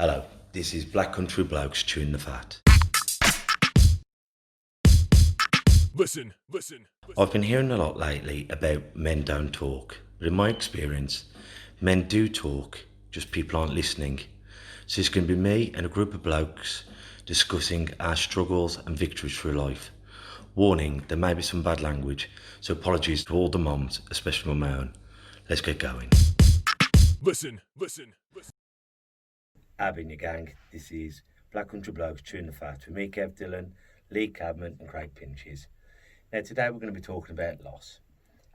Hello, this is Black Country Blokes chewing the fat. Listen. I've been hearing a lot lately about men don't talk, but in my experience, men do talk, just people aren't listening. So it's going to be me and a group of blokes discussing our struggles and victories through life. Warning, there may be some bad language, so apologies to all the moms, especially my own. Let's get going. Listen. Abby and your gang, this is Black Country Blokes chewing the fat with me, Kev Dillon, Lee Cadman and Craig Pinches. Now today we're going to be talking about loss,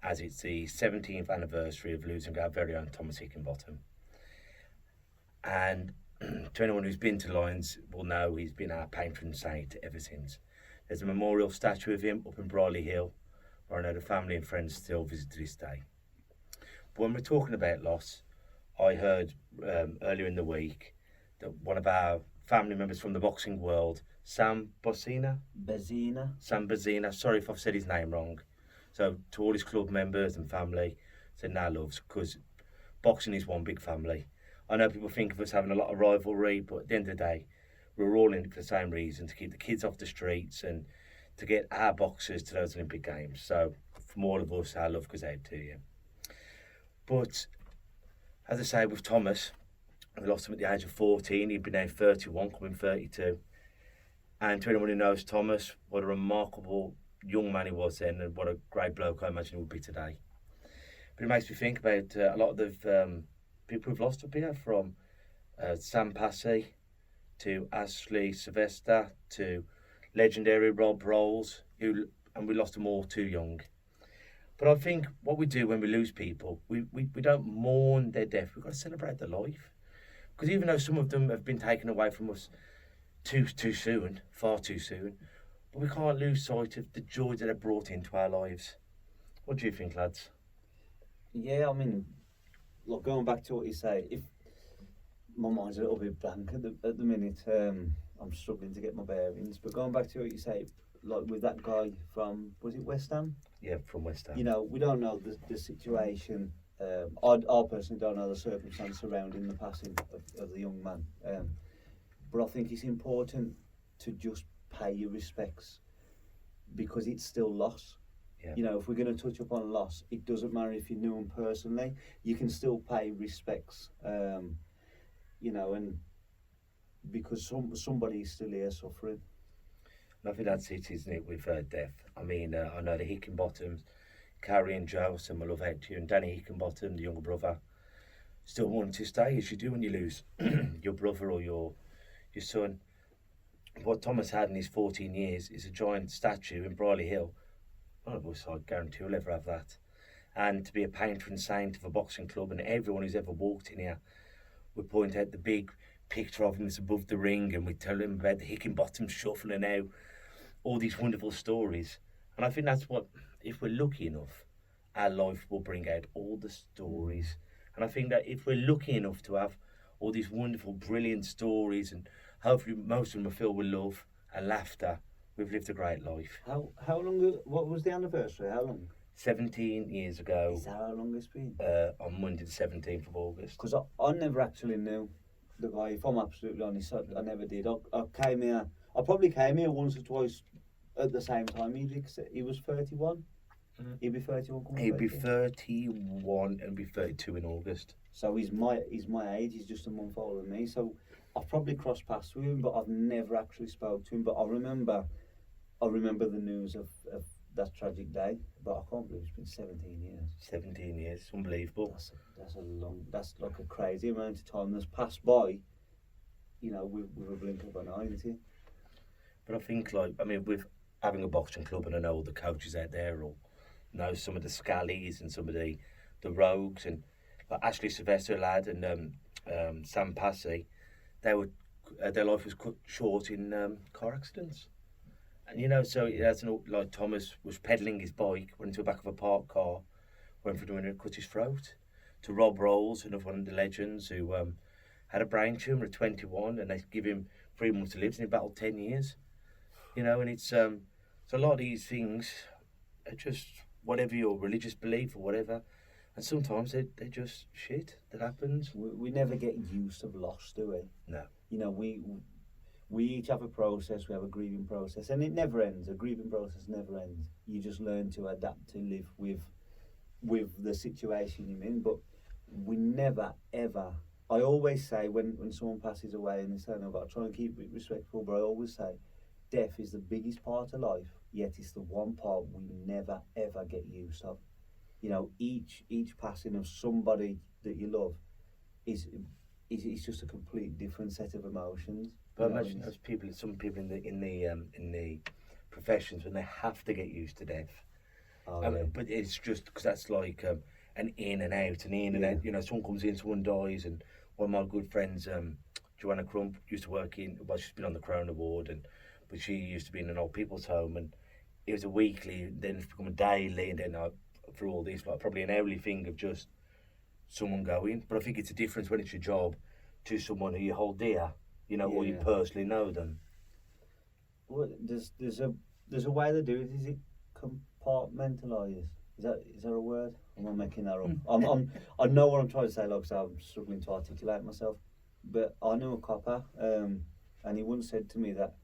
as it's the 17th anniversary of losing our very own Thomas Hickenbottom. And to anyone who's been to Lions will know he's been our patron saint ever since. There's a memorial statue of him up in Briley Hill, where I know the family and friends still visit to this day. But when we're talking about loss, I heard earlier in the week that one of our family members from the boxing world, Sam Bazina, sorry if I've said his name wrong. So to all his club members and family, send our loves, because boxing is one big family. I know people think of us having a lot of rivalry, but at the end of the day, we're all in it for the same reason, to keep the kids off the streets and to get our boxers to those Olympic Games. So from all of us, our love goes out to you. But as I say, with Thomas, we lost him at the age of 14. He'd been now 31, coming 32. And to anyone who knows Thomas, what a remarkable young man he was then, and what a great bloke I imagine he would be today. But it makes me think about a lot of the people who've lost up here, from Sam Passy to Ashley Sylvester to legendary Rob Rolls, and we lost them all too young. But I think what we do when we lose people, we don't mourn their death. We've got to celebrate their life. Because even though some of them have been taken away from us too soon, far too soon, but we can't lose sight of the joy that they brought into our lives. What do you think, lads? Yeah, I mean, look, going back to what you say, if my mind's a little bit blank at the minute, I'm struggling to get my bearings. But going back to what you say, like with that guy from, was it West Ham? Yeah, from West Ham. You know, we don't know the situation. I personally don't know the circumstance surrounding the passing of the young man. But I think it's important to just pay your respects, because it's still loss. Yeah. You know, if we're going to touch upon loss, it doesn't matter if you knew him personally, you can still pay respects. You know, and because somebody's still here suffering. And I think that's it, isn't it, with death? I mean, I know the Hickenbottoms, Carrie and Joe, send my love out to you, and Danny Hickenbottom, the younger brother, still wanting to stay, as you do when you lose your brother or your son. What Thomas had in his 14 years is a giant statue in Briley Hill. None of us, I guarantee, will ever have that. And to be a patron saint of a boxing club, and everyone who's ever walked in here would point out the big picture of him that's above the ring, and we'd tell him about the Hickenbottom shuffling out, all these wonderful stories. And I think that's what, if we're lucky enough, our life will bring out all the stories. And I think that if we're lucky enough to have all these wonderful, brilliant stories, and hopefully most of them are filled with love and laughter, we've lived a great life. How long? What was the anniversary? How long? 17 years ago, Is that how long it's been? on Monday the 17th of August. Because I never actually knew the guy. If I'm absolutely honest, I never did. I came here. I probably came here once or twice at the same time. He was 31. He'd be 31. He'd be 31 and be 32 in August. So he's my age. He's just a month older than me. So I've probably crossed paths with him, but I've never actually spoke to him. But I remember the news of that tragic day. But I can't believe it's been 17 years. 17 years, it's unbelievable. That's like a crazy amount of time that's passed by. You know, with a blink of an eye, isn't it? But I think, with having a boxing club, and I know all the coaches out there all know some of the scallies and some of the rogues, and like Ashley Sylvester lad and Sam Passy, their life was cut short in car accidents. And you know, so that's like Thomas was pedalling his bike, went into the back of a parked car, went for doing it, cut his throat. To Rob Rolls, another one of the legends, who had a brain tumour at 21, and they give him 3 months to live, and he battled 10 years. You know, and it's so a lot of these things are just whatever your religious belief or whatever. And sometimes they're just shit. That happens. We never get used to loss, do we? No. You know, we each have a process. We have a grieving process, and it never ends. A grieving process never ends. You just learn to adapt to live with the situation you're in. But we never ever. I always say when someone passes away and they say, "No, I've got to try and keep it respectful," but I always say, death is the biggest part of life. Yet it's the one part we never ever get used to. You know, each passing of somebody that you love is just a complete different set of emotions. But imagine those people, some people in the professions when they have to get used to death. But it's just because that's like an in and out, out. You know, someone comes in, someone dies, and one of my good friends, Joanna Crump, used to work she's been on the Corona ward, but she used to be in an old people's home, and it was a weekly, then it's become a daily, and then for all this, like probably an hourly thing of just someone going. But I think it's a difference when it's your job to someone who you hold dear, you know, or you personally know them. Well, there's a way to do it. Is it compartmentalise? Is that a word? I'm not making that up. I know what I'm trying to say, like, so I'm struggling to articulate myself. But I knew a copper, and he once said to me that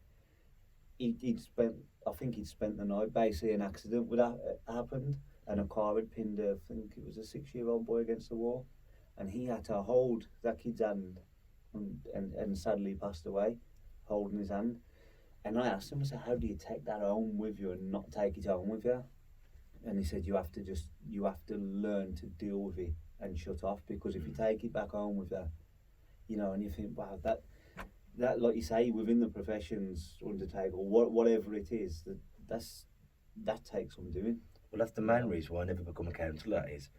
he'd spent the night. Basically, an accident happened, and a car had pinned I think it was a 6-year-old boy against the wall, and he had to hold that kid's hand, and sadly passed away, holding his hand. And I asked him, I said, how do you take that home with you and not take it home with you? And he said, you have to learn to deal with it and shut off, because if you take it back home with you, you know, and you think, wow, that like you say, within the professions undertake, or whatever it is, that takes some doing. Well, that's the main reason why I never become a counsellor. Is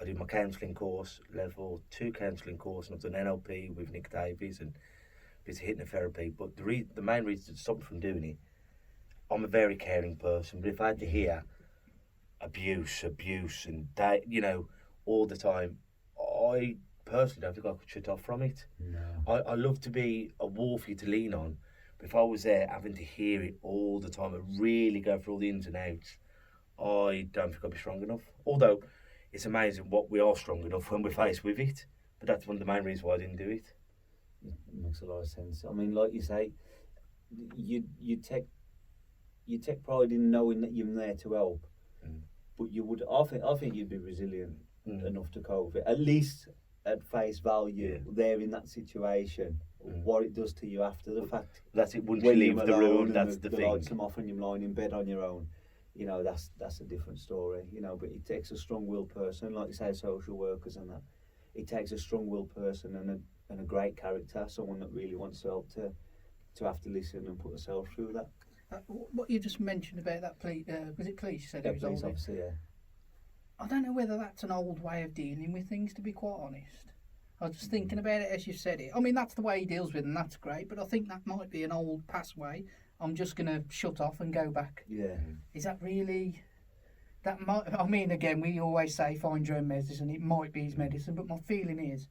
I did my counselling course, level 2 counselling course, and I've done NLP with Nick Davies and bits of hypnotherapy. But the main reason to stop me from doing it, I'm a very caring person, but if I had to hear abuse, and that, you know, all the time, I personally don't think I could shut off from it. No. I love to be a wall for you to lean on, but if I was there having to hear it all the time and really go through all the ins and outs, I don't think I'd be strong enough. Although it's amazing what we are strong enough when we're faced with it, but that's one of the main reasons why I didn't do it. It makes a lot of sense. I mean, like you say, you take pride in knowing that you're there to help, but you would. I think you'd be resilient enough to cope with it, at least at face value. There in that situation, what it does to you after the fact. That's it. Once you leave the room, that's the thing. Lights come off and you're lying in bed on your own. You know, that's a different story. You know, but it takes a strong-willed person, like you say, social workers and that. It takes a strong-willed person and a great character, someone that really wants to help to have to listen and put themselves through that. What you just mentioned about that police, was it police? You said Yeah, it was police old. officer, yeah. I don't know whether that's an old way of dealing with things, to be quite honest. I was just thinking about it as you said it. I mean, that's the way he deals with them, that's great, but I think that might be an old past way. I'm just going to shut off and go back. Yeah. Is that really... That might... I mean, again, we always say find your own medicine. It might be his medicine, but my feeling is,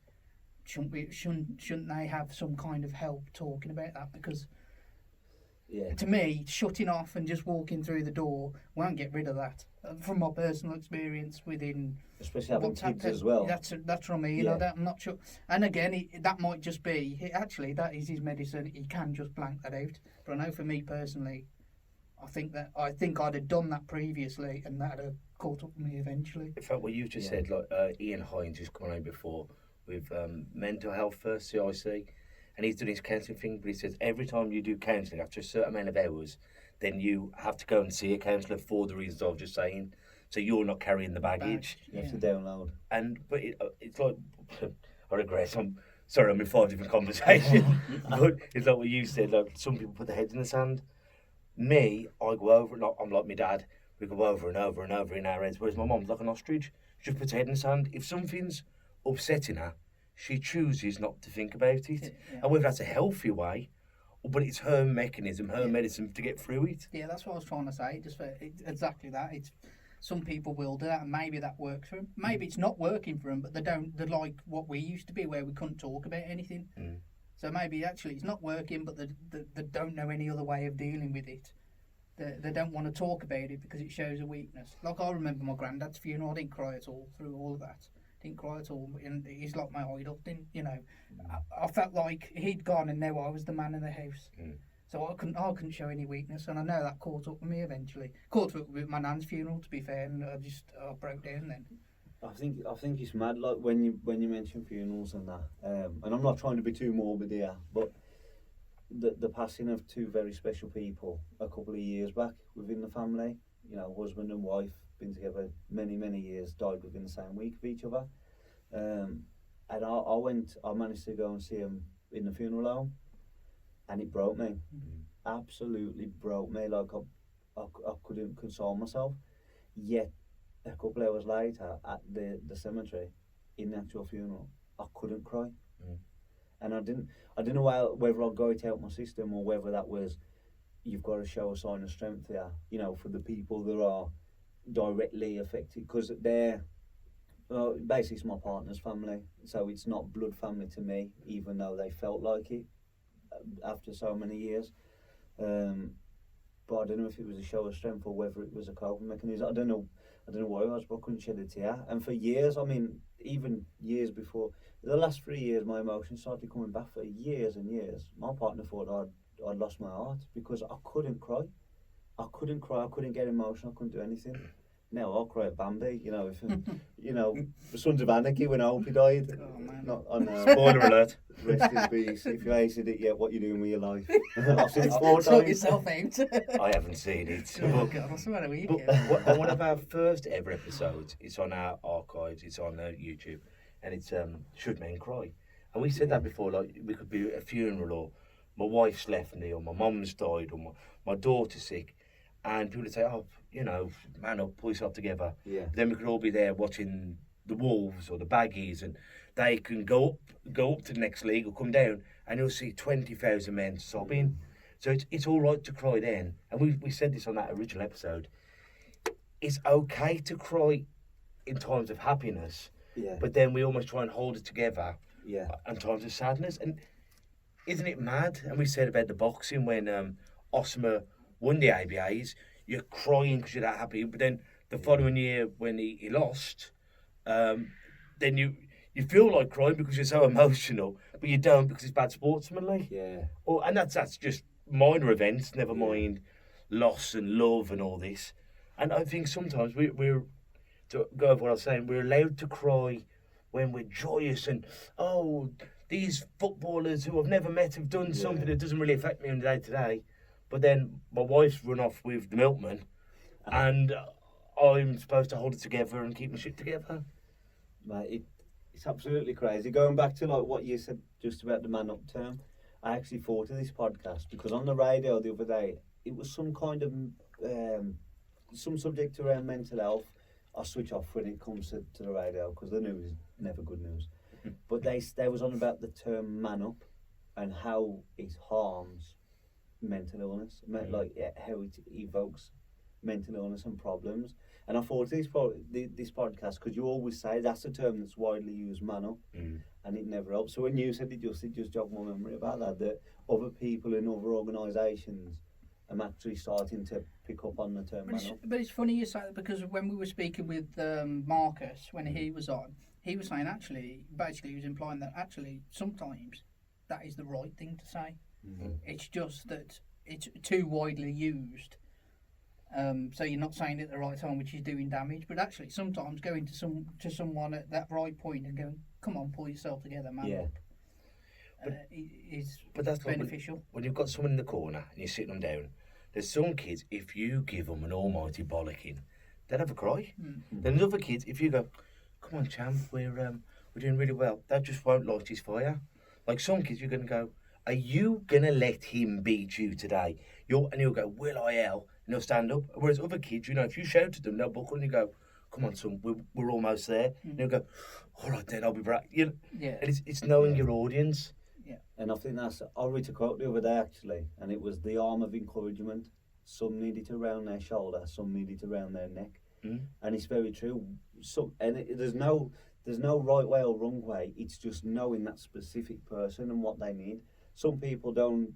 shouldn't they have some kind of help talking about that? Because to me, shutting off and just walking through the door won't get rid of that. From my personal experience within... Especially having kids as well. That's what I mean. Yeah. I'm not sure. And again, that might just be... Actually, that is his medicine. He can just blank that out. But I know for me personally, I think I'd have done that previously, and that'd have caught up with me eventually. In fact, what you just said, like Ian Hines, who's come on before with mental health first, CIC, and he's done his counselling thing, but he says every time you do counselling after a certain amount of hours, then you have to go and see a counsellor for the reasons I was just saying. So you're not carrying the baggage. You have to download. But it's like, I regret, I'm sorry, I'm in 5 different conversations, but it's like what you said, like some people put their heads in the sand. Me, I go over, I'm like my dad, we go over and over and over in our heads, whereas my mum's like an ostrich. She just puts her head in the sand. If something's upsetting her, she chooses not to think about it. Yeah. And whether that's a healthy way, but it's her mechanism, her medicine to get through it. Yeah, that's what I was trying to say. Exactly that. It's some people will do that, and maybe that works for them. Maybe it's not working for them, but they're like what we used to be, where we couldn't talk about anything. So maybe actually it's not working, but they don't know any other way of dealing with it. They don't want to talk about it because it shows a weakness. Like I remember my granddad's funeral, I didn't cry at all through all of that. Didn't cry at all, and he's like my idol. I felt like he'd gone, and now I was the man in the house. So I couldn't show any weakness, and I know that caught up with me eventually. Caught up with my nan's funeral, to be fair, and I broke down then. I think it's mad, like when you mention funerals and that, and I'm not trying to be too morbid here, but the passing of two very special people a couple of years back within the family, husband and wife, been together many years, died within the same week of each other, and I managed to go and see him in the funeral home, and it broke me, absolutely broke me. Like I couldn't console myself. Yet a couple of hours later at the cemetery, in the actual funeral, I couldn't cry, and I didn't know whether I'd got it out my system or whether that was, you've got to show a sign of strength here, for the people that are directly affected, because they're basically, it's my partner's family, so it's not blood family to me, even though they felt like it after so many years. But I don't know if it was a show of strength or whether it was a coping mechanism. I don't know what it was, but I couldn't shed a tear. And for years, even years before, the last 3 years, my emotions started coming back for years and years. My partner thought I'd lost my heart because I couldn't cry. I couldn't get emotional, I couldn't do anything. Now I'll cry at Bambi, if the Sons of Anarchy when Opie died. Oh man! Not on Spoiler alert. Rest in peace. If you hated it yet, what you doing with your life? I've seen it 4 Sort times. yourself out. I haven't seen it. Oh God, I swear to you. But one of our first ever episodes, it's on our archives, it's on YouTube, and it's Should Men Cry? And we said that before, like we could be at a funeral, or my wife's left me, or my mum's died, or my daughter's sick, and people would say, oh, man up, pull yourself together. Yeah. Then we could all be there watching the Wolves or the Baggies, and they can go up to the next league or come down, and you'll see 20,000 men sobbing. So it's all right to cry then, and we said this on that original episode. It's okay to cry in times of happiness, but then we almost try and hold it together in times of sadness. And isn't it mad? And we said about the boxing when Osama won the ABAs, you're crying because you're that happy, but then the following year when he lost, then you feel like crying because you're so emotional, but you don't because it's bad sportsmanlike. Yeah. And that's just minor events, never mind loss and love and all this. And I think sometimes we're to go over what I was saying, we're allowed to cry when we're joyous and, these footballers who I've never met have done something that doesn't really affect me on the day-to-day. But then my wife's run off with the milkman, and I'm supposed to hold it together and keep my shit together. Mate, it's absolutely crazy. Going back to like what you said just about the man up term, I actually thought of this podcast because on the radio the other day, it was some kind of some subject around mental health. I switch off when it comes to the radio because the news is never good news. But they was on about the term man up and how it harms mental illness, how it evokes mental illness and problems. And I thought this podcast, because you always say that's a term that's widely used, man up, and it never helps. So when you said it just jogged my memory about that other people in other organisations am actually starting to pick up on the term man up. But it's funny you say that because when we were speaking with Marcus, when he was on, he was saying basically he was implying that actually sometimes that is the right thing to say. It's just that it's too widely used. So you're not saying it at the right time, which is doing damage. But actually, sometimes going to someone at that right point and going, "Come on, pull yourself together, man," is that's beneficial. Like when you've got someone in the corner and you're sitting them down. There's some kids, if you give them an almighty bollocking, they'll have a cry. Then there's other kids, if you go, "Come on, champ, we're doing really well," that just won't light his fire. Like some kids, you're going to go, "Are you going to let him beat you today?" And he'll go, "Will I hell?" And he'll stand up. Whereas other kids, if you shout at them, they'll buckle and you go, "Come on, son, we're almost there." And he'll go, "All right then, I'll be back." And it's knowing your audience. Yeah. And I think I read a quote the other day actually, and it was the arm of encouragement. Some need it around their shoulder, some need it around their neck. And it's very true. There's no right way or wrong way. It's just knowing that specific person and what they need. Some people don't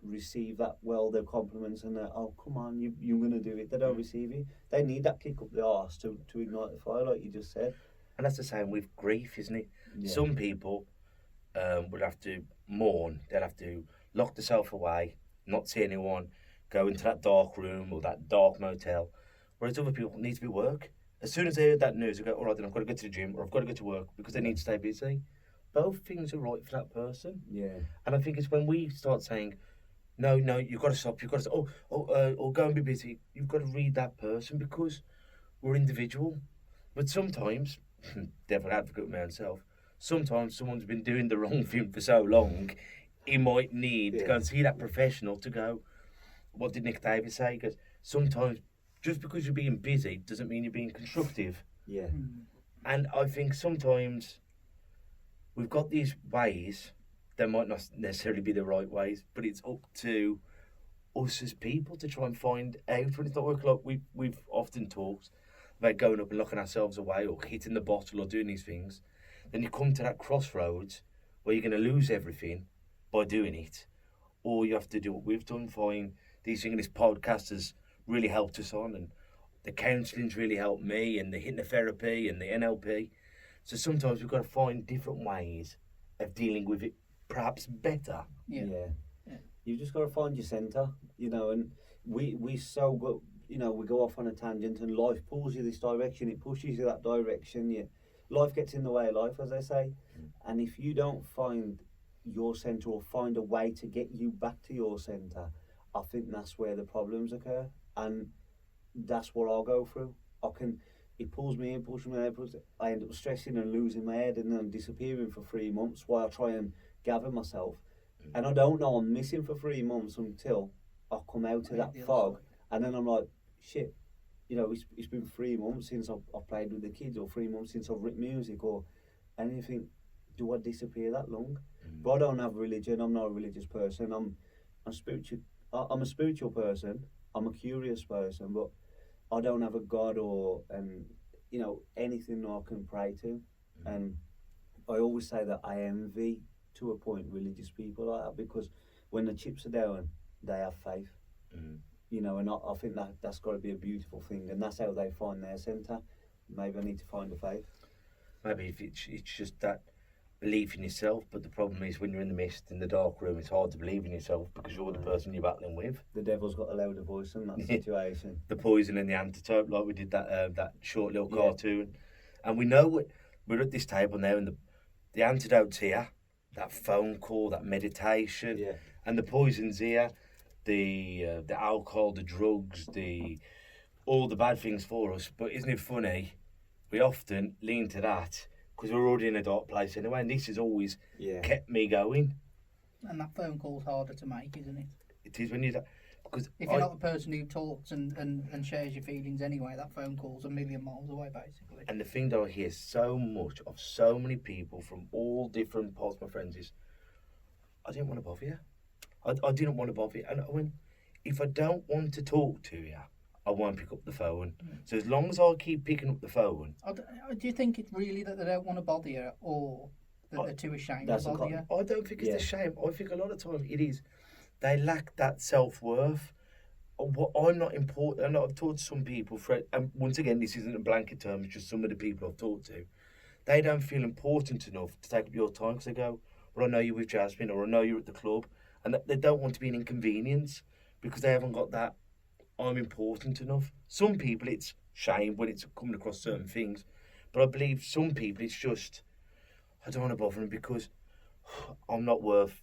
receive that their compliments and oh come on, you're gonna do it. They don't receive it. They need that kick up the arse to ignite the fire, like you just said. And that's the same with grief, isn't it? Yeah. Some people would have to mourn. They'd have to lock themselves away, not see anyone, go into that dark room or that dark motel. Whereas other people need to be work. As soon as they hear that news, they go, all right, then I've got to go to the gym or I've got to go to work because they need to stay busy. Both things are right for that person. Yeah. And I think it's when we start saying, no, you've got to stop, you've got to, or go and be busy. You've got to read that person because we're individual. But sometimes, devil advocate myself, sometimes someone's been doing the wrong thing for so long, he might need to go and see that professional to go, what did Nick Davis say? He goes, sometimes just because you're being busy doesn't mean you're being constructive. Yeah. And I think sometimes we've got these ways, they might not necessarily be the right ways, but it's up to us as people to try and find out when it's not working. Like we've often talked about going up and locking ourselves away or hitting the bottle or doing these things. Then you come to that crossroads where you're going to lose everything by doing it, or you have to do what we've done. Find these things. This podcast has really helped us on, and the counselling's really helped me, and the hypnotherapy and the NLP. So sometimes we've got to find different ways of dealing with it, perhaps better. Yeah. You've just got to find your centre, and we so go, we go off on a tangent and life pulls you this direction, it pushes you that direction, life gets in the way of life, as they say. And if you don't find your centre or find a way to get you back to your centre, I think that's where the problems occur. And that's what I'll go through. It pulls me in, pulls me there, I end up stressing and losing my head and then disappearing for 3 months while I try and gather myself. And I don't know I'm missing for 3 months until I come out of that fog. And then I'm like, shit, it's been 3 months since I've played with the kids, or 3 months since I've written music, or anything. Do I disappear that long? But I don't have religion. I'm not a religious person. I'm spiritual. I'm a spiritual person. I'm a curious person, but I don't have a God or anything I can pray to. And I always say that I envy, to a point, religious people like that, because when the chips are down, they have faith. And I think that's got to be a beautiful thing, and that's how they find their centre. Maybe I need to find a faith. Maybe if it's just that belief in yourself, but the problem is when you're in the mist, in the dark room, it's hard to believe in yourself because you're the person you're battling with. The devil's got a louder voice in that situation. The poison and the antidote, like we did that short little cartoon. And we know we're at this table now, and the antidote's here, that phone call, that meditation, and the poison's here, the alcohol, the drugs, all the bad things for us. But isn't it funny? We often lean to that because we're already in a dark place anyway, and this has always kept me going. And that phone call's harder to make, isn't it? It is when you because if you're not the person who talks and shares your feelings anyway, that phone call's a million miles away, basically. And the thing that I hear so much of so many people from all different parts of my friends is, I didn't want to bother you. I didn't want to bother you. And I went, if I don't want to talk to you, I won't pick up the phone. So as long as I keep picking up the phone... Do you think it's really that they don't want to bother you, or that they're too ashamed to bother you? I don't think it's a shame. I think a lot of time it is. They lack that self-worth. I'm not important. And I've talked to some people, and once again, this isn't a blanket term, it's just some of the people I've talked to. They don't feel important enough to take up your time because they go, well, I know you're with Jasmine, or I know you're at the club. And they don't want to be an inconvenience because they haven't got that I'm important enough. Some people it's shame when it's coming across certain things, but I believe some people it's just I don't want to bother them because I'm not worth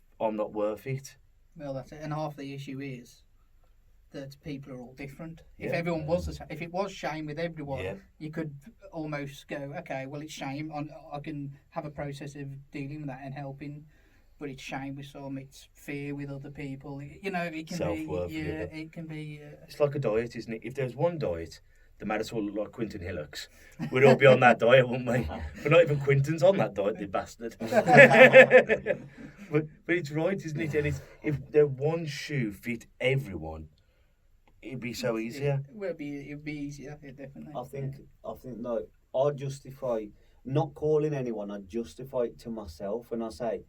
it. Well, that's it. And half the issue is that people are all different. If everyone was if it was shame with everyone, you could almost go, okay, well it's shame. I can have a process of dealing with that and helping. But it's shame with some, it's fear with other people. It can Self-worth, be. It can be. It's like a diet, isn't it? If there's one diet that made us all look like Quentin Hillocks, we'd all be on that diet, wouldn't we? But not even Quentin's on that diet, the bastard. but it's right, isn't it? And if the one shoe fit everyone, it'd be so easier. It'd be easier, definitely. I think no. I justify not calling anyone. I justify it to myself, and I say,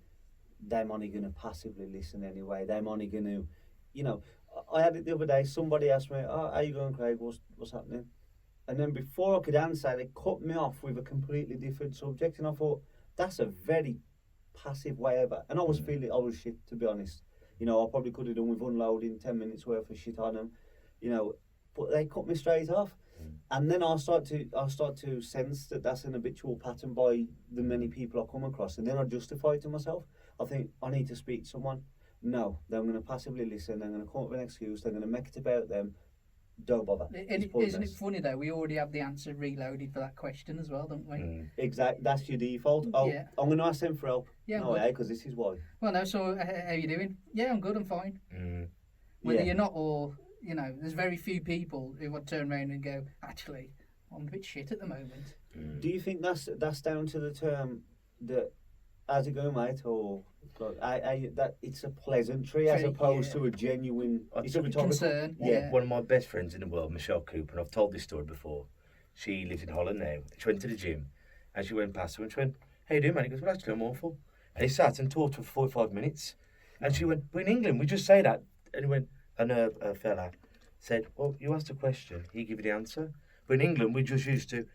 they're only going to passively listen anyway. They're only going to, you know, I had it the other day. Somebody asked me, "Oh, how you going, Craig? What's happening?" And then before I could answer, they cut me off with a completely different subject, and I thought that's a very passive way of it. And I was feeling I was shit, to be honest. You know, I probably could have done with unloading 10 minutes worth of shit on them, you know, but they cut me straight off. And then I start to sense that that's an habitual pattern by the many people I come across, and then I justify it to myself. I think I need to speak to someone. No, they're going to passively listen. They're going to come up with an excuse. They're going to make it about them. Don't bother. Isn't it funny though? We already have the answer reloaded for that question as well, don't we? Exactly. That's your default. Oh, Yeah. I'm going to ask them for help. Yeah, No, because this is why. Well, no. So, how you doing? Yeah, I'm good. I'm fine. Whether you're not, or you know, there's very few people who would turn around and go, "Actually, I'm a bit shit at the moment." Do you think that's down to the term that, how's it going, mate, or like, that it's a pleasantry as opposed to a genuine it's a rhetorical concern? Yeah. One of my best friends in the world, Michelle Cooper, and I've told this story before. She lives in Holland now. She went to the gym, and she went past her and she went, "How you doing, man?" He goes, "Well, actually, I'm awful." And he sat and talked for 45 minutes, and she went, "We're in England, we just say that." And he went, and a fella said, "Well, you asked a question, he give you the answer. But in England, we just used to,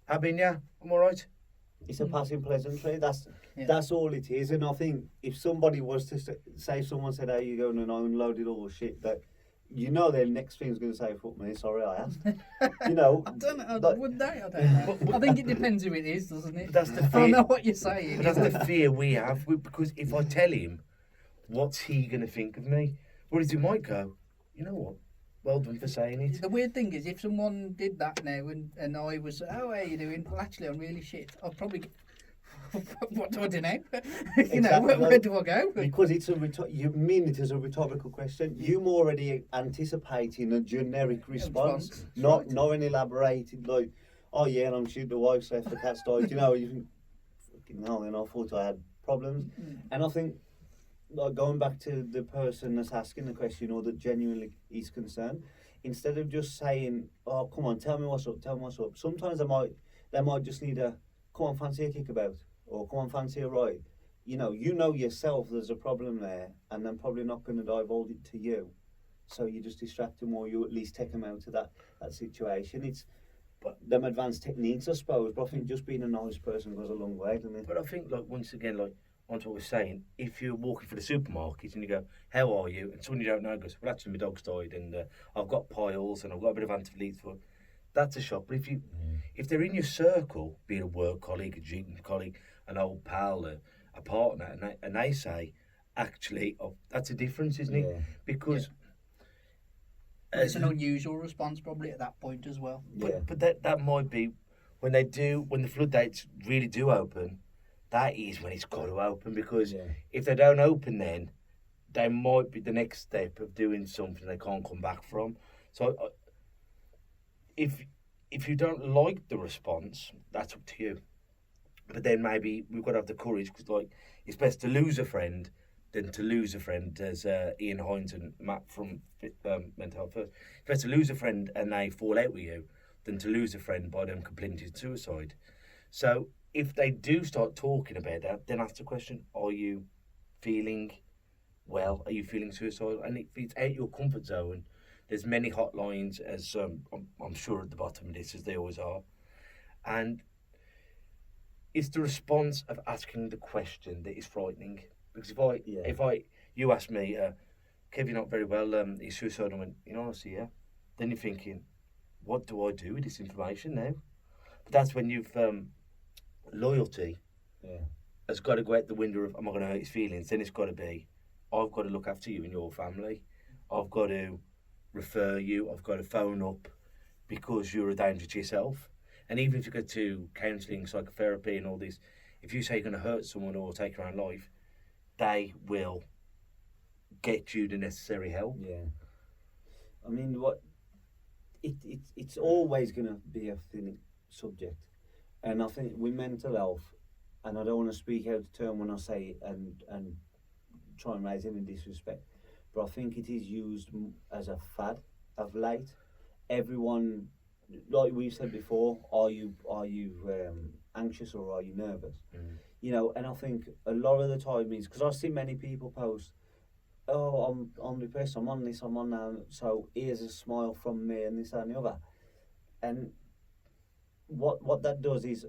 I've been, yeah, I'm all right." It's a passing pleasantry. That's all it is. And I think if somebody was to say, someone said, "How you going?" and I unloaded all the shit, that you know their next thing's going to say, "Fuck me, sorry I asked." You know. I don't know. Would they? I don't know. I think it depends who it is, doesn't it? That's the I fear. know what you're saying. That's the fear we have, because if I tell him, what's he going to think of me? Whereas he might go, "You know what? Well done for saying it." The weird thing is, if someone did that now and I was, "Oh, how you doing?" Well, actually, I'm really shit. I'd probably get, what do I do now? You know, Exactly. where do I go? Because it's you mean it as a rhetorical question. You're already anticipating a generic response, Right. not an elaborated like, "Oh yeah, and I'm shooting the wife left, the cat's died." You know, you think, "Fucking hell," and I thought I had problems. And I think, like, going back to the person that's asking the question or that genuinely is concerned, instead of just saying, "Oh, come on, tell me what's up, tell me what's up," sometimes they might just need a, "Come on, fancy a kickabout," or "Come on, fancy a ride." You know yourself there's a problem there, and they're probably not going to divulge it to you. So you just distract them, or you at least take them out of that situation. It's them advanced techniques, I suppose, but I think just being a nice person goes a long way, doesn't it? But I think, like, once again, like, on to what we're saying, if you're walking for the supermarket and you go, "How are you?" and someone you don't know goes, "Well, actually, my dog's died, and I've got piles, and I've got a bit of antileaf," that's a shock. But if they're in your circle, being a work colleague, a gym colleague, an old pal, a partner, and they say, "Actually," that's a difference, isn't it? Yeah. Because It's an unusual response probably at that point as well. but that might be when the floodgates really do open. That is when it's got to open, because if they don't open, then they might be the next step of doing something they can't come back from. So if you don't like the response, that's up to you. But then maybe we've got to have the courage, because, like, it's best to lose a friend than to lose a friend, as Ian Hines and Matt from Mental Health First. It's best to lose a friend and they fall out with you than to lose a friend by them completing suicide. So if they do start talking about that, then ask the question, "Are you feeling well? Are you feeling suicidal?" And if it's out your comfort zone, there's many hotlines, as I'm sure at the bottom of this, as they always are. And it's the response of asking the question that is frightening. Because if you ask me, "Kev, you're not very well, he's suicidal," and I went, "Honestly, yeah," then you're thinking, what do I do with this information now? But that's when you've loyalty has got to go out the window of, "Am I going to hurt his feelings?" Then it's got to be, "I've got to look after you and your family. I've got to refer you. I've got to phone up because you're a danger to yourself." And even if you go to counselling, psychotherapy and all this, if you say you're going to hurt someone or take your own life, they will get you the necessary help. Yeah. I mean, it's always going to be a thin subject. And I think with mental health, and I don't want to speak out of turn when I say it and try and raise any disrespect, but I think it is used as a fad of late. Everyone, like we've said before, are you anxious or are you nervous? You know, and I think a lot of the time is because I see many people post, oh, I'm depressed, I'm on this, I'm on that, so here's a smile from me and this that, and the other. And what that does is,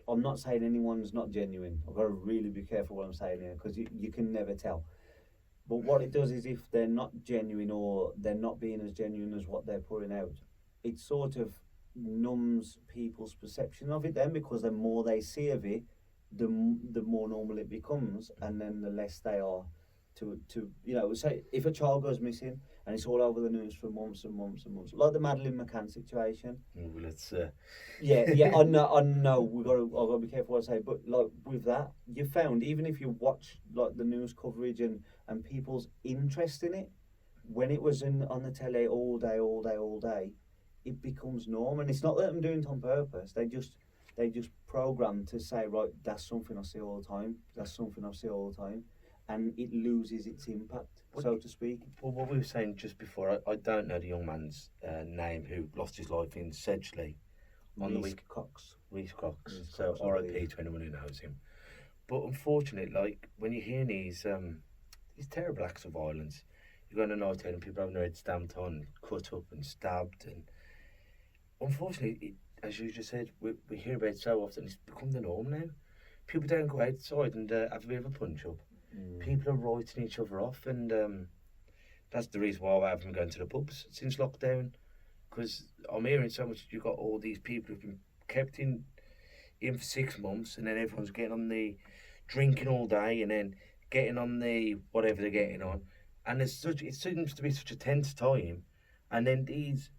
I'm not saying anyone's not genuine. I've got to really be careful what I'm saying here because you can never tell. But what it does is if they're not genuine or they're not being as genuine as what they're putting out, it sort of numbs people's perception of it then, because the more they see of it, the more normal it becomes, and then the less they are to you know, say if a child goes missing and it's all over the news for months and months and months, like the Madeleine McCann situation. Well, it's Yeah, I know. I've got to be careful what I say, but like with that, you found even if you watch like the news coverage and people's interest in it, when it was on the telly all day, it becomes norm, and it's not that I'm doing it on purpose. They just program to say, right, that's something I see all the time. That's something I see all the time, and it loses its impact, so to speak. Well, what we were saying just before, I don't know the young man's name who lost his life in Sedgley on the week. Reece Cox. So R.I.P. to anyone who knows him. But unfortunately, like when you're hearing these terrible acts of violence, you go on a night out and people having their heads stamped on, cut up and stabbed, and unfortunately, as you just said, we hear about it so often. It's become the norm now. People don't go outside and have a bit of a punch up. People are writing each other off, and that's the reason why I haven't been going to the pubs since lockdown. Because I'm hearing so much. You've got all these people who've been kept in for 6 months, and then everyone's getting on the drinking all day, and then getting on the whatever they're getting on, and it seems to be such a tense time, and then these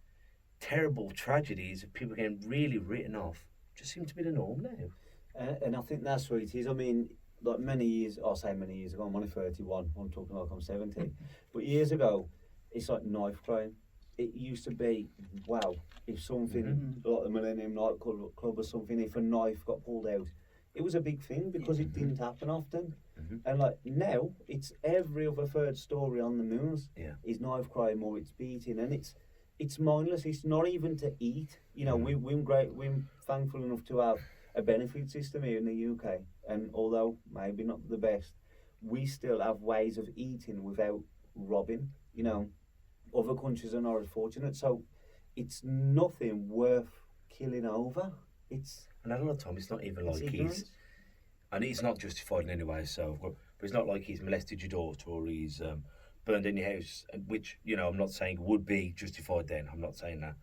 terrible tragedies of people getting really written off just seem to be the norm now. And I think that's what it is. I mean, like many years ago, I'm only 31, I'm talking like I'm 70, but years ago, it's like knife crime. It used to be, wow, if something, like the Millennium Night Club or something, if a knife got pulled out, it was a big thing because it didn't happen often. And like now, it's every other third story on the news is knife crime or it's beating, and it's mindless. It's not even to eat. You know, we're thankful enough to have a benefit system here in the UK, and although maybe not the best, we still have ways of eating without robbing. You know, other countries are not as fortunate, so it's nothing worth killing over. And a lot of time, it's not even like he's, and it's not justified in any way. So, but it's not like he's molested your daughter or he's burned in your house, which, you know, I'm not saying would be justified then. I'm not saying that.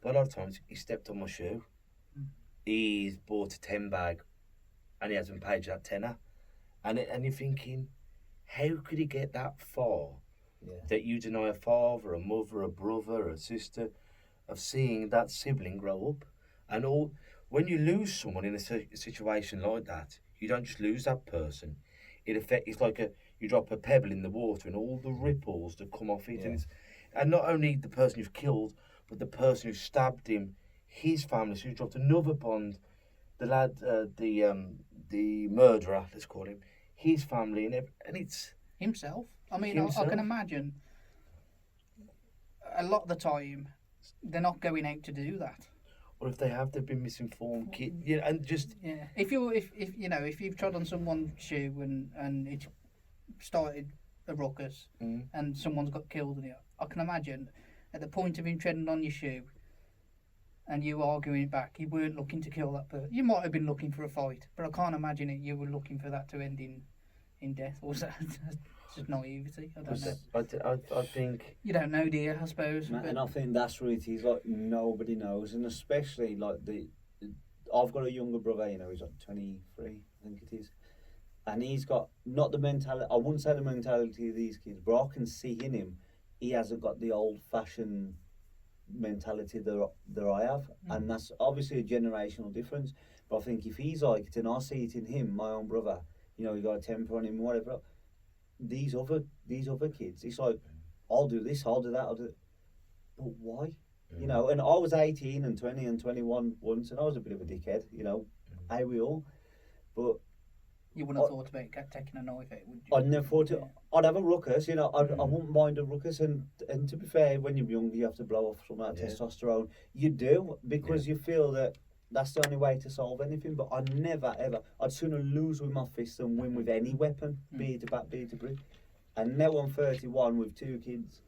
But a lot of times, he stepped on my shoe. He's bought a 10 bag, and he hasn't paid that tenner. And you're thinking, how could he get that far? That you deny a father, a mother, a brother, a sister, of seeing that sibling grow up, and all. When you lose someone in a situation like that, you don't just lose that person. It's like you drop a pebble in the water and all the ripples that come off it, and not only the person you've killed, but the person who stabbed him, his family. So you dropped another bond, the lad, the murderer, let's call him, his family, and it's himself. I mean, I can imagine a lot of the time they're not going out to do that. Or if they have, they've been misinformed. And just if you've trod on someone's shoe and it started a ruckus and someone's got killed in it, I can imagine at the point of him treading on your shoe and you arguing back, you weren't looking to kill that person. You might have been looking for a fight, but I can't imagine it. You were looking for that to end in death. Or that just naivety. I don't know. I think you don't know, do you? I suppose. And I think that's what it is. Like nobody knows, and especially like I've got a younger brother. You know, he's like 23, I think it is, and he's got not the mentality. I wouldn't say the mentality of these kids, but I can see in him, he hasn't got the old-fashioned mentality that I have, and that's obviously a generational difference. But I think if he's like it, and I see it in him, my own brother, you know, he got a temper on him, whatever. These other kids, it's like, I'll do this, I'll do that, I'll do it. But why? You know, and I was 18 and 20 and 21 once, and I was a bit of a dickhead, you know, how we all. But you wouldn't have thought about taking a knife out, would you? I'd never thought it. I'd have a ruckus, you know. I wouldn't mind a ruckus, and to be fair, when you're younger, you have to blow off some of that testosterone. You do, because you feel that that's the only way to solve anything. But I'd never ever. I'd sooner lose with my fist than win with any weapon, be it a bat, be it a brick. And now I'm 31 with 2 kids.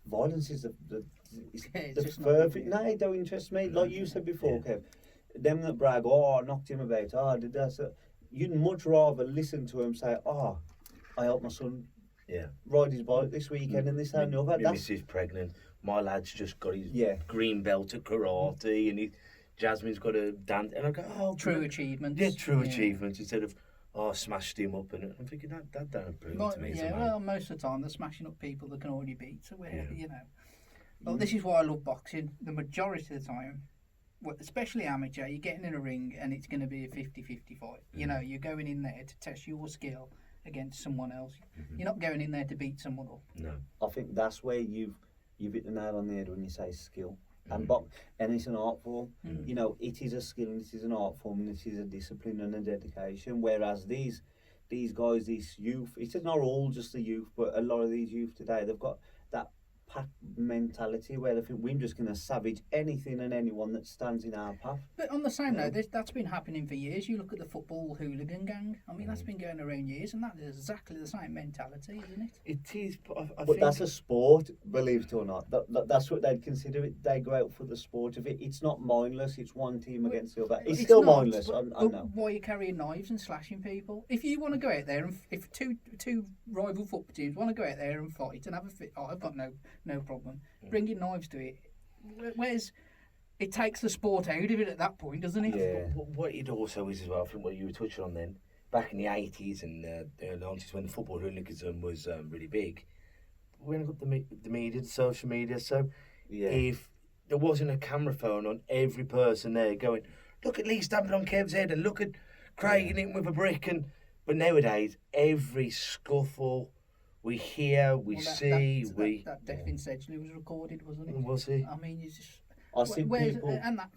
Violence is It's the just not perfect. good, yeah. No, it don't interest me. Like you said before, Kev. Them that brag, oh, I knocked him about, oh, I did that. So you'd much rather listen to him say, oh, I helped my son ride his bike this weekend and this and the other. My missus pregnant. My lad's just got his Yeah. green belt at karate, and Jasmine's got a dance. And I go, oh, True good. achievements. Yeah, true achievements instead of smashed him up. And I'm thinking that don't approve Well, to me as a yeah, man. well, most of the time they're smashing up people that can already beat. So Yeah. you know, well, this is why I love boxing. The majority of the time, well, especially amateur, you're getting in a ring and it's going to be a 50-50 fight. You know, you're going in there to test your skill against someone else. You're not going in there to beat someone up. No. I think that's where you've hit the nail on the head when you say skill. And and it's an art form. You know, it is a skill and it is an art form and it is a discipline and a dedication. Whereas these guys, these youth, it's not all just the youth, but a lot of these youth today, they've got that pack mentality where they think we're just going to savage anything and anyone that stands in our path. But on the same note, that's been happening for years. You look at the football hooligan gang. I mean, that's been going around years, and that is exactly the same mentality, isn't it? It is, but I But think that's a sport, believe it or not. That's what they'd consider it. They go out for the sport of it. It's not mindless. It's one team against the other. It's still not, mindless. But, I know. why are you carrying knives and slashing people? If you want to go out there and if two rival football teams want to go out there and fight and have a fit, I've got no problem bringing knives to it. Where's it takes the sport out of it at that point, doesn't it? Yeah. But what it also is as well, I think what you were touching on then, back in the 80s and the early 90s when the football hooliganism was really big, we ended up the media, the social media, so if there wasn't a camera phone on every person there going, look at Lee stamping on Kev's head and look at Craig hitting him with a brick, but nowadays every scuffle we hear, we see, that death in Sedgley was recorded, wasn't it? Was it? I mean, you just I see people. and that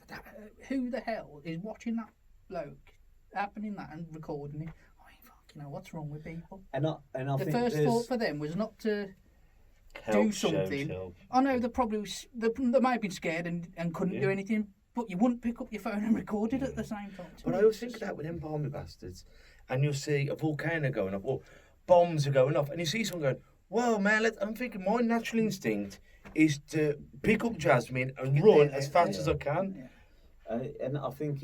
who the hell is watching that bloke happening that and recording it? I mean, fucking hell, what's wrong with people? And I The think first there's- thought for them was not to Help, do something. help. I know they probably they may have been scared and couldn't do anything, but you wouldn't pick up your phone and record it at the same time. But I always think of that with them balmy bastards, and you'll see a volcano going off, or bombs are going off, and you see someone going, whoa, man, I'm thinking my natural instinct is to pick up Jasmine and run as fast as I can. And I think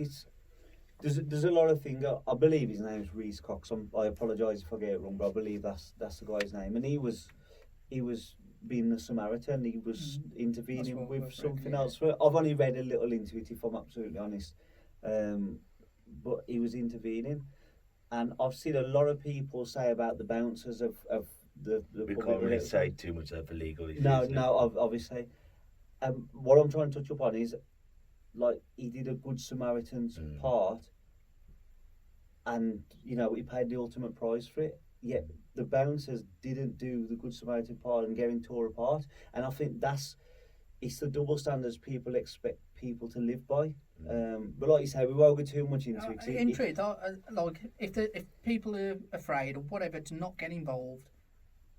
there's a lot of things. I believe his name's Reese Cox. I apologise if I get it wrong, but I believe that's the guy's name. And he was being the Samaritan. He was intervening with something else. I've only read a little into it, if I'm absolutely honest. But he was intervening, and I've seen a lot of people say about the bouncers of the We public can't really relations. say too much of illegal issues. No, obviously. What I'm trying to touch upon is, like, he did a good Samaritan's part, and you know he paid the ultimate price for it. Yet the bouncers didn't do the good Samaritan part and getting tore apart. And I think it's the double standards people expect people to live by. But like you say, we won't go too much into it. In truth, like if people are afraid or whatever to not get involved,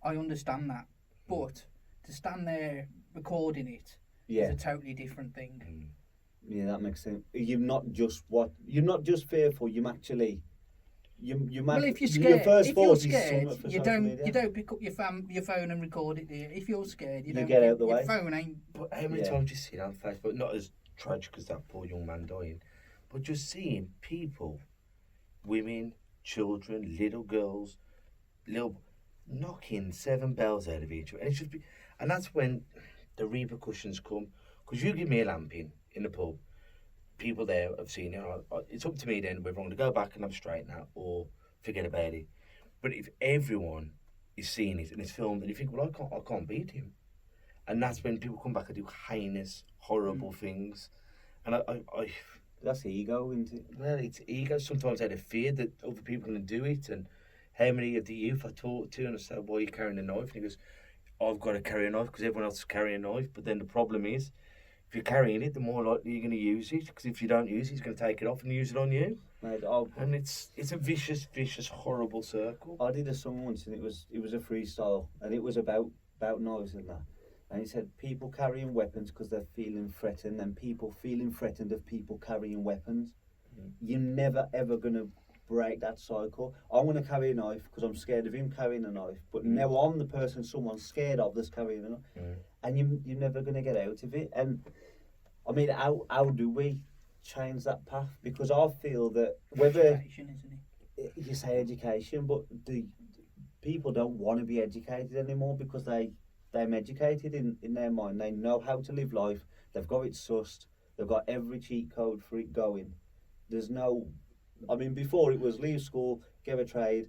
I understand that. But to stand there recording it is a totally different thing. Yeah, that makes sense. You're not just fearful. You're actually. Well, if you're scared, you don't pick up your phone and record it. Do you? If you're scared, you don't get out the your way. phone ain't. But how many times you see it on Facebook? Not as tragic as that poor young man dying, but just seeing people, women, children, little girls, knocking 7 bells out of each other, and and that's when the repercussions come. Because you give me a lamping in the pub, people there have seen it. It's up to me then whether I'm going to go back and have a straight now or forget about it. But if everyone is seeing it and it's filmed, and you think, well, I can't beat him, and that's when people come back and do heinous, horrible things. And I that's ego, isn't it? well, it's ego. Sometimes out of fear that other people are going to do it. And how many of the youth I talk to and I say, why are you carrying a knife? And he goes, I've got to carry a knife because everyone else is carrying a knife. But then the problem is, if you're carrying it, the more likely you're going to use it. Because if you don't use it, he's going to take it off and use it on you. Mate, And it's a vicious, horrible circle. I did a song once, and it was a freestyle, and it was about knives and that. And he said people carrying weapons because they're feeling threatened, and people feeling threatened of people carrying weapons. You're never ever going to break that cycle. I'm going to carry a knife because I'm scared of him carrying a knife, but now I'm the person someone's scared of that's carrying a knife. And you're never going to get out of it. And I mean, how do we change that path? Because I feel that whether Education, isn't it? you say education, but the people don't want to be educated anymore because they're educated in their mind. They know how to live life. They've got it sussed. They've got every cheat code for it going. There's no, I mean, before it was leave school, get a trade,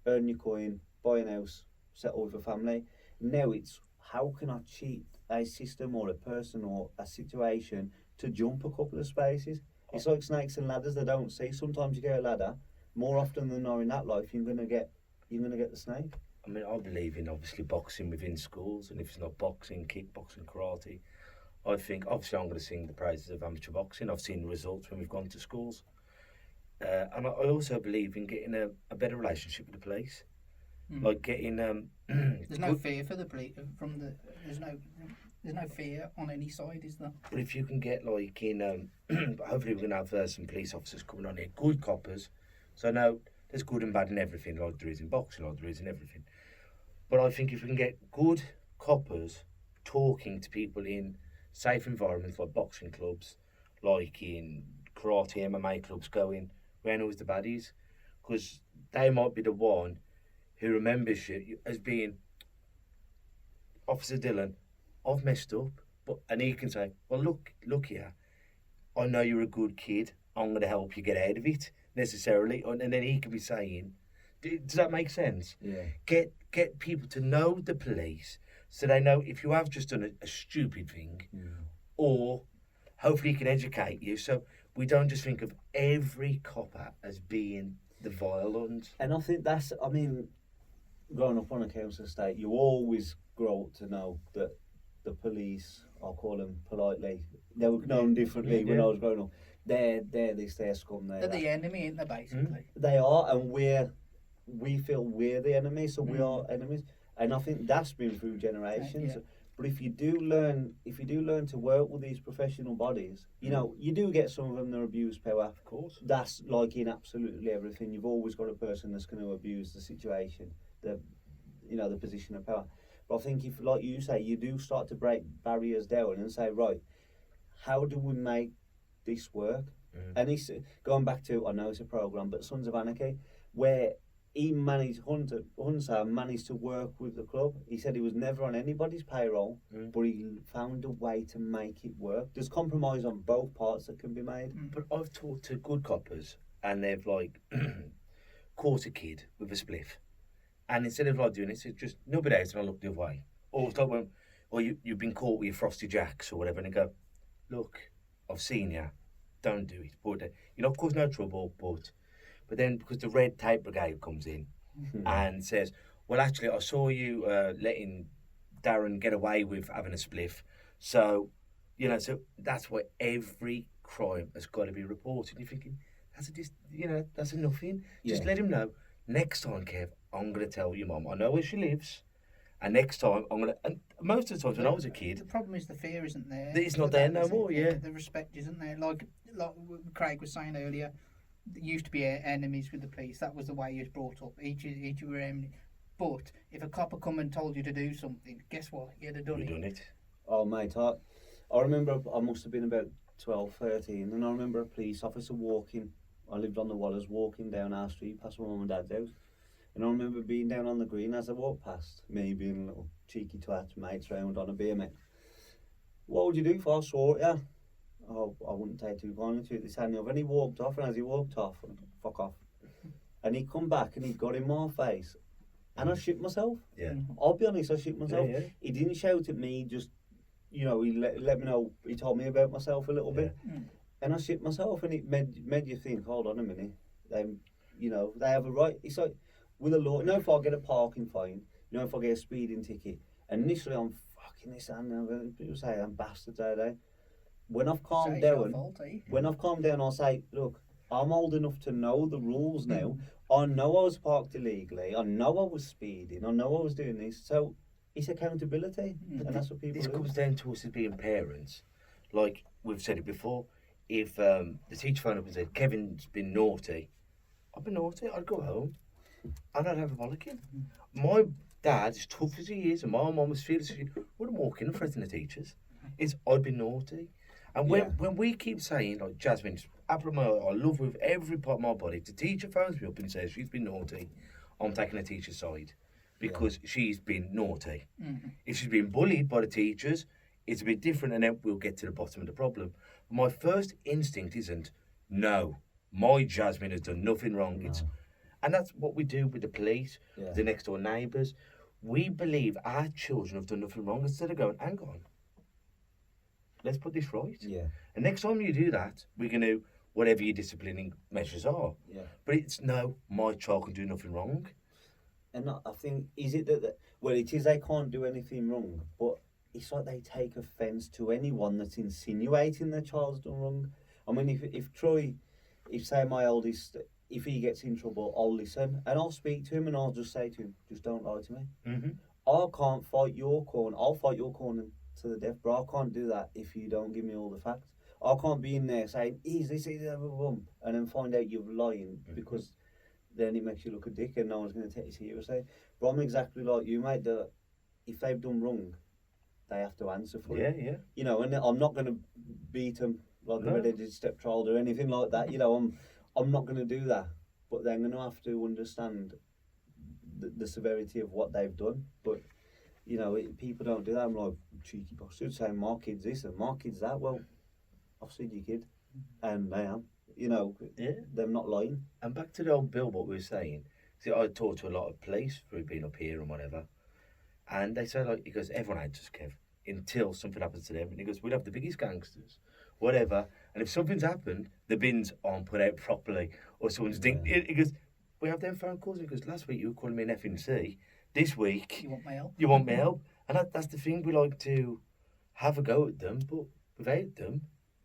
earn your coin, buy a house, settle with a family. Now it's how can I cheat a system or a person or a situation to jump a couple of spaces? It's like snakes and ladders. They don't see. Sometimes you get a ladder. More often than not in that life, you're gonna get the snake. I mean, I believe in obviously boxing within schools, and if it's not boxing, kickboxing, karate, I think obviously I'm going to sing the praises of amateur boxing. I've seen the results when we've gone to schools, and I also believe in getting a better relationship with the police, like getting. There's no fear for the police from the. There's no fear on any side, is there? But if you can get like in, hopefully we're going to have some police officers coming on here, good coppers. So I know there's good and bad in everything, like there is in boxing, like there is in everything. But I think if we can get good coppers talking to people in safe environments like boxing clubs, like in karate, MMA clubs, going, where knows the baddies? Because they might be the one who remembers you as being, Officer Dylan, I've messed up. And he can say, well, look here, I know you're a good kid, I'm going to help you get out of it, necessarily. And then he can be saying, does that make sense? Yeah. Get people to know the police so they know if you have just done a stupid thing, or hopefully he can educate you so we don't just think of every copper as being the violent. And I think that's, I mean, growing up on a council estate, you always grow up to know that the police, I'll call them politely, they were known differently when I was growing up. They're scum. They're the enemy, aren't they, basically? They are, and we feel we're the enemy, so we are enemies. And I think that's been through generations. Yeah. But if you do learn to work with these professional bodies, you know, you do get some of them that abuse power. Of course. That's like in absolutely everything. You've always got a person that's going to abuse the situation, the position of power. But I think if, like you say, you do start to break barriers down and say, right, how do we make this work? And he's going back to, I know it's a program, but Sons of Anarchy, where he managed, Hunter managed to work with the club. He said he was never on anybody's payroll, but he found a way to make it work. There's compromise on both parts that can be made. But I've talked to good coppers and they've like caught a kid with a spliff. And instead of like doing it, it's just nobody else and I look the other way. Or it's like you've been caught with your Frosty Jacks or whatever, and they go, look, I've seen you, don't do it. But of course, no trouble, but then because the red tape brigade comes in and says, well, actually, I saw you letting Darren get away with having a spliff. So, so that's why every crime has got to be reported. You're thinking, that's a nothing. Just let him know. Next time, Kev, I'm going to tell your mum. I know where she lives. And next time, I'm going to... And most of the times when I was a kid... The problem is the fear isn't there. It's not there no more, yeah. The respect isn't there. Like Craig was saying earlier, there used to be enemies with the police. That was the way you was brought up. Each were enemy. But if a copper come and told you to do something, guess what? You'd have done it. Oh, mate, I remember I must have been about 12, 13, and I remember a police officer walking. I lived on the Wallers, walking down our street past my mum and dad's house. And I remember being down on the green as I walked past, me being a little cheeky twat, mates round on a BMX. What would you do if I saw it? Yeah. Oh, I wouldn't take too kindly to it. This had me off. And he walked off, and as he walked off, fuck off. And he come back and he got in my face. And I shit myself. Yeah. I'll be honest, I shit myself. Yeah. He didn't shout at me, just, he let me know, he told me about myself a little bit. And I shit myself, and it made you think, hold on a minute, they have a right. It's like, with the law, if I get a parking fine, if I get a speeding ticket, and initially I'm fucking this and people say I'm bastards out there. When I've calmed down, I'll say, look, I'm old enough to know the rules now. I know I was parked illegally. I know I was speeding. I know I was doing this. So It's accountability, and that's what people This lose. comes down to us as being parents. Like we've said it before, if the teacher phoned up and said, Kevin's been naughty, I'd be naughty, I'd go home and I'd have a bollocking. My dad, as tough as he is, and my mum was fearless, she wouldn't walk in and threaten the teachers. I'd be naughty. And when we keep saying, like, Jasmine, apple of my eye, I love with every part of my body, if the teacher phones me up and says she's been naughty, I'm taking the teacher's side because she's been naughty. If she's been bullied by the teachers, it's a bit different, and then we'll get to the bottom of the problem. My first instinct isn't, no, my Jasmine has done nothing wrong. No. And that's what we do with the police, Yeah. the next door neighbours. We believe our children have done nothing wrong instead of going, hang on, let's put this right. Yeah. And next time you do that, we're going to, whatever your disciplining measures are. Yeah. But it's, no, my child can do nothing wrong. And I think, is it that, well, it is they can't do anything wrong, but it's like they take offence to anyone that's insinuating their child's done wrong. I mean, if Troy, if say my oldest, if he gets in trouble, I'll listen and I'll speak to him and I'll just say to him, just don't lie to me. Mm-hmm. I can't fight your corner. I'll fight your corner to the death, but I can't do that if you don't give me all the facts. I can't be in there saying, is this, and then find out you're lying, because then it makes you look a dick and no one's going to take you seriously. But I'm exactly like you, mate, that if they've done wrong, they have to answer for it. Yeah. You know, and I'm not going to beat them like a red-headed stepchild or anything like that. You know, I'm not going to do that. But they're going to have to understand the severity of what they've done. But, you know, people don't do that. I'm like, cheeky bastard, saying my kid's this and my kid's that. Well, I've seen your kid, and I am. You know, they're not lying. And back to the old Bill, what we were saying. See, I talk to a lot of police who've been up here and whatever, and they say, like, he goes, everyone hates us, Kev, until something happens to them. And he goes, we'll have the biggest gangsters, whatever, and if something's happened, the bins aren't put out properly, or someone's he goes, we have them phone calls. He goes, last week you were calling me an FNC, this week You want my help? you want my help. And that's the thing, we like to have a go at them, but without them,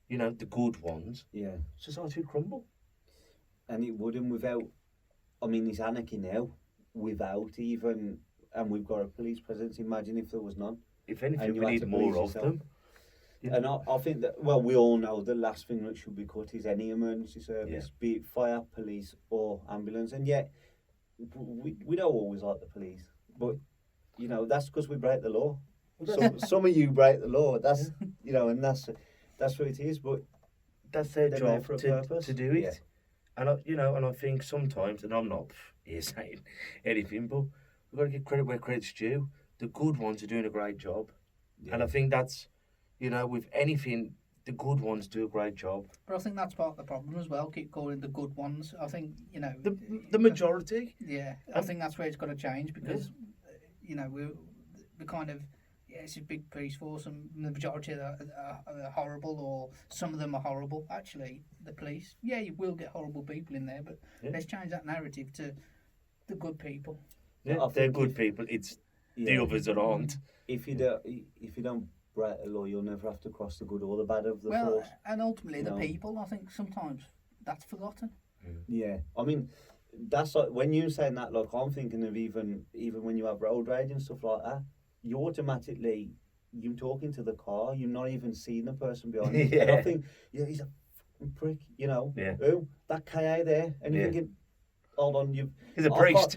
you know, the good ones, Yeah. society would crumble. And it wouldn't without, I mean, it's anarchy now, without even, and we've got a police presence. Imagine if there was none. If And anything, you we had need to more police of yourself. them. Yeah. And I think that, well, we all know the last thing that should be cut is any emergency service, be it fire, police or ambulance. And yet, we don't always like the police. But, you know, that's because we break the law. Some of you break the law. That's, you know, and that's what it is. But That's their they're there job for a purpose. to do it. Yeah. And I think sometimes, and I'm not here saying anything, but we've got to give credit where credit's due. The good ones are doing a great job. Yeah. And I think that's, you know, with anything, the good ones do a great job. But I think that's part of the problem as well. Keep calling the good ones. I think, you know, The majority. Yeah, I think that's where it's got to change because, you know, we're kind of, it's a big police force and the majority of them are horrible, or some of them are horrible. Actually, the police, you will get horrible people in there, but let's change that narrative to the good people. Yeah, I they're think good people. It's the others that aren't. If you don't break the law, you'll never have to cross the good or the bad of the Well, force. and ultimately you the know. people, I think sometimes that's forgotten. Yeah, I mean, that's like when you're saying that. Like, I'm thinking of even when you have road rage and stuff like that, you automatically you're talking to the car. You're not even seeing the person behind you. And I think, he's a fucking prick. You know, Yeah. oh, that KA there, and you're Yeah. thinking, hold on, you. He's a priest.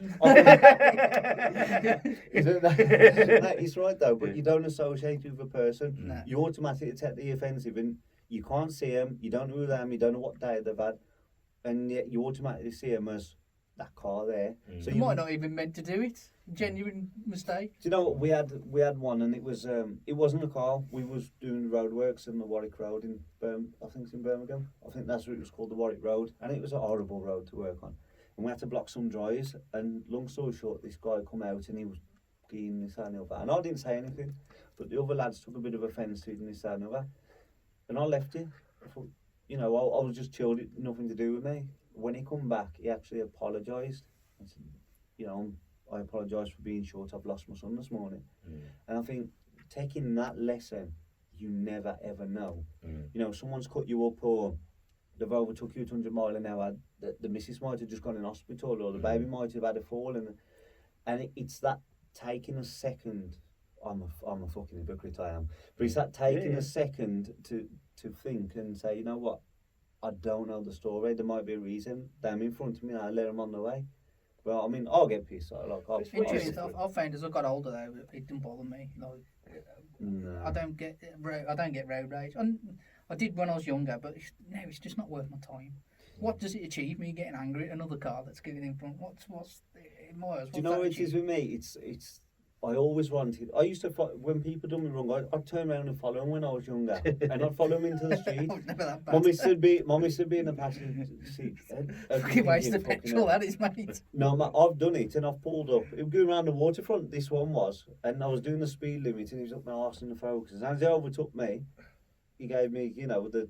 Isn't that is right though, but you don't associate with a person. No. You automatically take the offensive, and you can't see them. You don't know who they are. You don't know what day they've had, and yet you automatically see them as that car there. So You might not even meant to do it. Genuine mistake. Do you know what we had one, and it wasn't a car. We was doing roadworks in the Warwick Road in I think it's in Birmingham. I think that's what it was called, the Warwick Road, and it was a horrible road to work on. And we had to block some drives. And long story short, this guy come out and he was getting this and the other. And I didn't say anything, but the other lads took a bit of offence to it and this and the other. And I left it. I thought, you know, I was just chilled. It nothing to do with me. When he come back, he actually apologised. I said, you know, I apologise for being short. I've lost my son this morning. And I think taking that lesson, you never ever know. You know, someone's cut you up, or they've overtook you at 100 mile an hour. The missus might have just gone in hospital, or the baby might have had a fall, and it's that taking a second I'm a fucking hypocrite, I am. But it's that taking Yeah. a second to think and say, you know what, I don't know the story. There might be a reason. Them in front of me, I let them on the way. Well, I mean, I'll get pissed. It's In what you truth, said. I've found as I got older though, it didn't bother me. Like, no. I don't get road rage. And I did when I was younger, but now it's just not worth my time. What does it achieve me getting angry at another car that's going in front? What's it might as well. Do you know what it is with me? It's. I always wanted. I used to when people done me wrong, I'd turn around and follow them when I was younger, and I'd follow them into the street. I was never that bad. Mummy should be in the passenger seat. Fucking waste of petrol, that is, mate. No, I've done it and I've pulled up. It was going around the waterfront, this one was, and I was doing the speed limit and he was up my arse in the focus. And as he overtook me, he gave me, the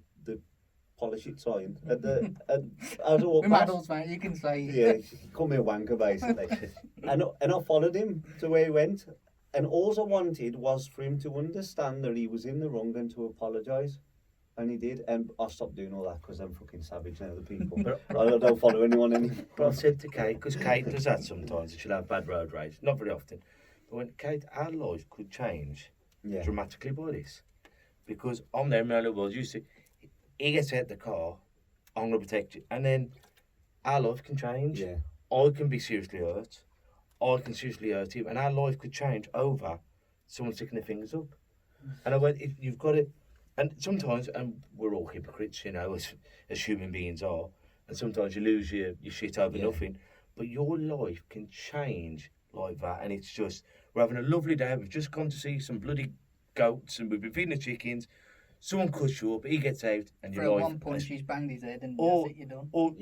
polish it sign. And as I walked We're past, adults, mate, you can say. yeah, call me a wanker basically. and I followed him to where he went. And all I wanted was for him to understand that he was in the wrong and to apologise. And he did, and I stopped doing all that because I'm fucking savage now, the people. I don't follow anyone anymore. But I said to Kate, because Kate does that sometimes, and she'll have bad road rage, not very often. But when Kate, our life could change Yeah. dramatically by this. Because I'm there in my little world, you see, he gets out the car, I'm going to protect you. And then our life can change. Yeah. I can be seriously hurt. I can seriously hurt him. And our life could change over someone sticking their fingers up. And I went, you've got to. And sometimes, and we're all hypocrites, as human beings are, and sometimes you lose your shit over nothing, but your life can change like that, and it's just, we're having a lovely day, we've just gone to see some bloody goats, and we've been feeding the chickens, someone cuts you up, he gets out, and For your life... one punch, he's banged his head and Or- that's it, you're done. Or,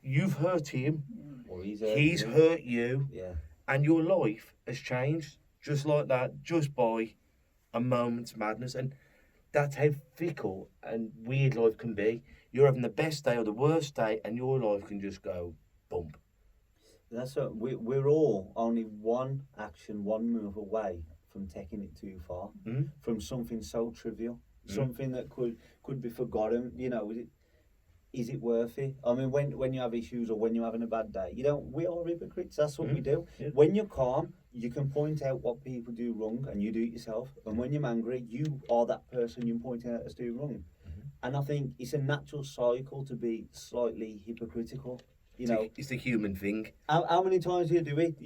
you've hurt him, Or he's hurt you, Yeah. and your life has changed, just like that, just by a moment's madness, and that's how fickle and weird life can be. You're having the best day or the worst day, and your life can just go bump. That's what we're all only one action, one move away from taking it too far, from something so trivial, something that could be forgotten. Is it worth it? I mean, when you have issues or when you're having a bad day, we are hypocrites. That's what we do. Yeah. When you're calm, you can point out what people do wrong, and you do it yourself. And when you're angry, you are that person you're pointing out as doing wrong. And I think it's a natural cycle to be slightly hypocritical. It's the human thing. How many times do you do it?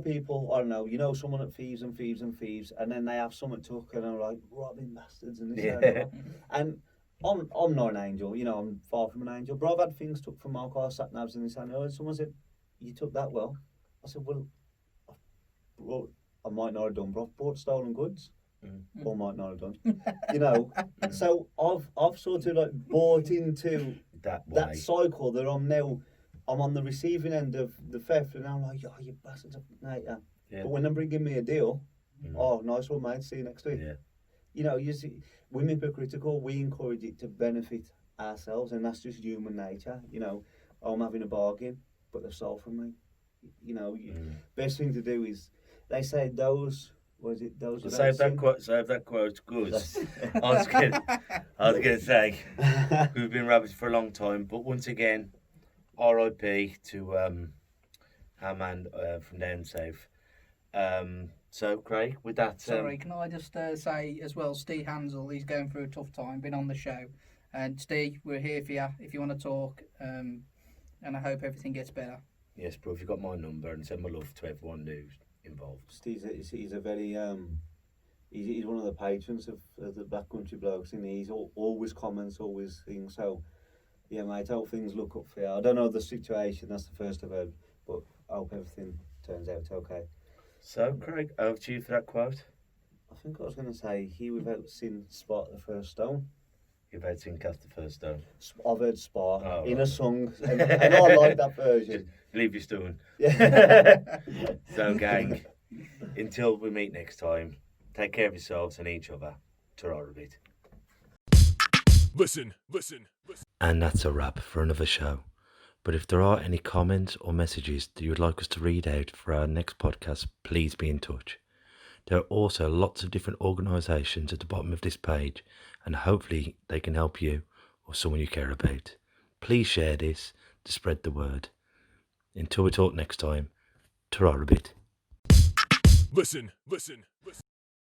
People, I don't know, someone that thieves and thieves and thieves, and then they have someone took and they're like, robbing bastards and this and that. And I'm not an angel, I'm far from an angel, but I've had things took from my car, sat navs and this and that. And someone said, you took that well? I said, well, I might not have done, but I've bought stolen goods. Or might not have done. So I've sort of like bought into that cycle that I'm on the receiving end of the theft, and I'm like, oh, you bastards, yeah. But when they're bringing me a deal, oh, nice one, mate, see you next week. Yeah. You see, we're hypocritical, we encourage it to benefit ourselves, and that's just human nature. I'm having a bargain, but they're sold from me. Best thing to do is, they say those Save that quote. Good. I was gonna say we've been rabbits for a long time, but once again, R.I.P. to our man from down south. So Craig, with that, Sorry, can I just say as well, Steve Hansel, he's going through a tough time, been on the show, and Steve, we're here for you if you want to talk, and I hope everything gets better. Yes, bro. If you've got my number, and send my love to everyone who's involved. He's a very he's one of the patrons of the Black Country Blokes, and he's always comments, always things. So yeah, mate, I hope things look up for you. I don't know the situation, that's the first I've heard, but I hope everything turns out okay. So Craig, over to you for that quote. I think I was going to say, he without sin spot the first stone. You've had seen cast the first stone. I've heard spa in right. a song, and I like that version. Leave your stone. Yeah. So gang, until we meet next time, take care of yourselves and each other. Ta-ra a bit. Listen. And that's a wrap for another show. But if there are any comments or messages that you would like us to read out for our next podcast, please be in touch. There are also lots of different organisations at the bottom of this page, and hopefully they can help you or someone you care about. Please share this to spread the word. Until we talk next time, ta-ra a bit. Listen.